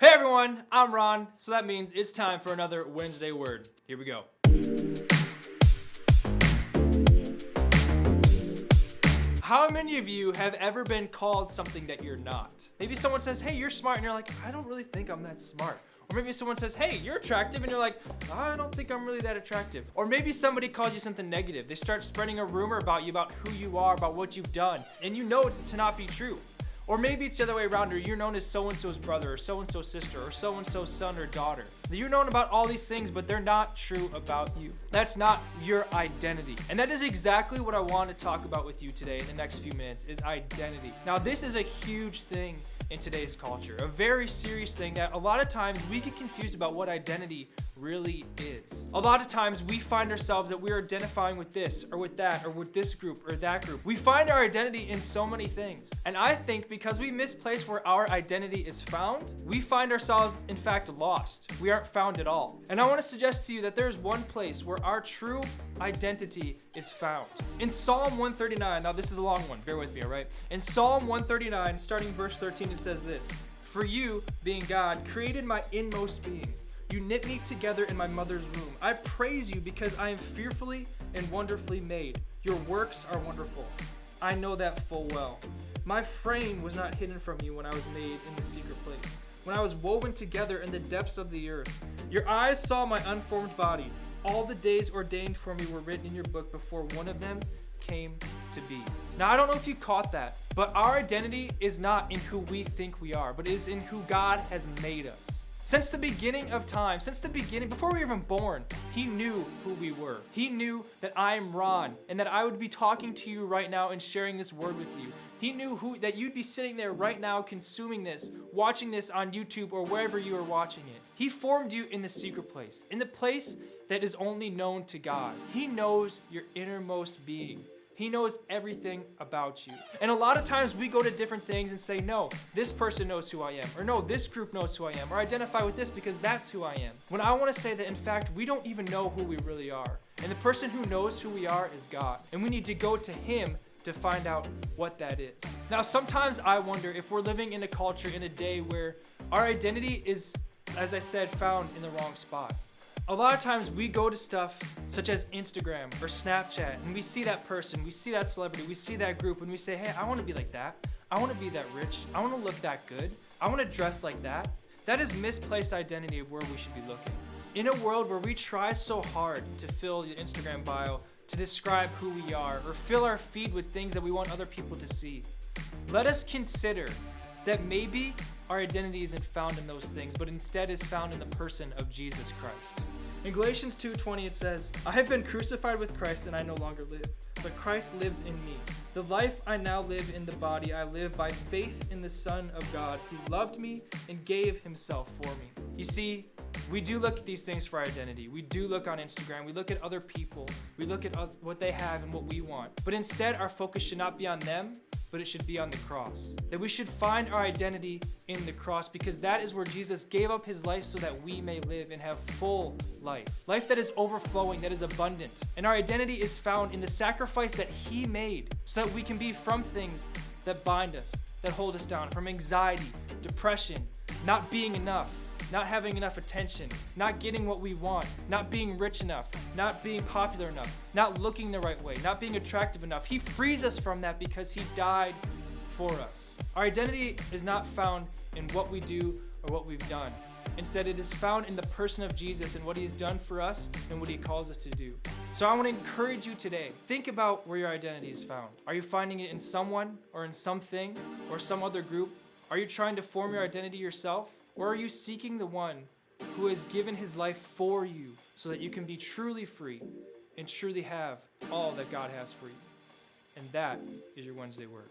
Hey everyone, I'm Ron, so that means it's time for another Wednesday Word. Here we go. How many of you have ever been called something that you're not? Maybe someone says, hey, you're smart, and you're like, I don't really think I'm that smart. Or maybe someone says, hey, you're attractive, and you're like, I don't think I'm really that attractive. Or maybe somebody calls you something negative. They start spreading a rumor about you, about who you are, about what you've done, and you know it to not be true. Or maybe it's the other way around, or you're known as so-and-so's brother, or so-and-so's sister, or so-and-so's son or daughter. You're known about all these things, but they're not true about you. That's not your identity. And that is exactly what I want to talk about with you today in the next few minutes, is identity. Now, this is a huge thing in today's culture, a very serious thing that a lot of times we get confused about what identity really is. A lot of times we find ourselves that we're identifying with this or with that or with this group or that group. We find our identity in so many things. And I think because we misplace where our identity is found, we find ourselves in fact lost. We aren't found at all. And I want to suggest to you that there's one place where our true identity is found. In Psalm 139, now this is a long one, bear with me, all right? In Psalm 139, starting verse 13, it says this: "For you, being God, created my inmost being. You knit me together in my mother's womb. I praise you because I am fearfully and wonderfully made. Your works are wonderful. I know that full well. My frame was not hidden from you when I was made in the secret place, when I was woven together in the depths of the earth. Your eyes saw my unformed body. All the days ordained for me were written in your book before one of them came to be." Now, I don't know if you caught that, but our identity is not in who we think we are, but is in who God has made us. Since the beginning of time, before we were even born, He knew who we were. He knew that I am Ron and that I would be talking to you right now and sharing this word with you. He knew that you'd be sitting there right now consuming this, watching this on YouTube or wherever you are watching it. He formed you in the secret place, in the place that is only known to God. He knows your innermost being. He knows everything about you. And a lot of times we go to different things and say, no, this person knows who I am, or no, this group knows who I am, or identify with this because that's who I am. When I want to say that, in fact, we don't even know who we really are. And the person who knows who we are is God. And we need to go to Him to find out what that is. Now, sometimes I wonder if we're living in a culture, in a day where our identity is, as I said, found in the wrong spot. A lot of times we go to stuff such as Instagram or Snapchat, and we see that person, we see that celebrity, we see that group, and we say, hey, I want to be like that. I want to be that rich. I want to look that good. I want to dress like that. That is misplaced identity of where we should be looking. In a world where we try so hard to fill the Instagram bio, to describe who we are, or fill our feed with things that we want other people to see, let us consider that maybe our identity isn't found in those things, but instead is found in the person of Jesus Christ. In Galatians 2:20 it says, "I have been crucified with Christ and I no longer live, but Christ lives in me. The life I now live in the body, I live by faith in the Son of God who loved me and gave Himself for me." You see, we do look at these things for our identity. We do look on Instagram. We look at other people. We look at what they have and what we want. But instead, our focus should not be on them, but it should be on the cross. That we should find our identity in the cross, because that is where Jesus gave up His life so that we may live and have full life. Life that is overflowing, that is abundant. And our identity is found in the sacrifice that He made so that we can be from things that bind us, that hold us down, from anxiety, depression, not being enough, not having enough attention, not getting what we want, not being rich enough, not being popular enough, not looking the right way, not being attractive enough. He frees us from that because He died for us. Our identity is not found in what we do or what we've done. Instead, it is found in the person of Jesus and what He has done for us and what He calls us to do. So I want to encourage you today, think about where your identity is found. Are you finding it in someone or in something or some other group? Are you trying to form your identity yourself? Or are you seeking the one who has given His life for you so that you can be truly free and truly have all that God has for you? And that is your Wednesday Word.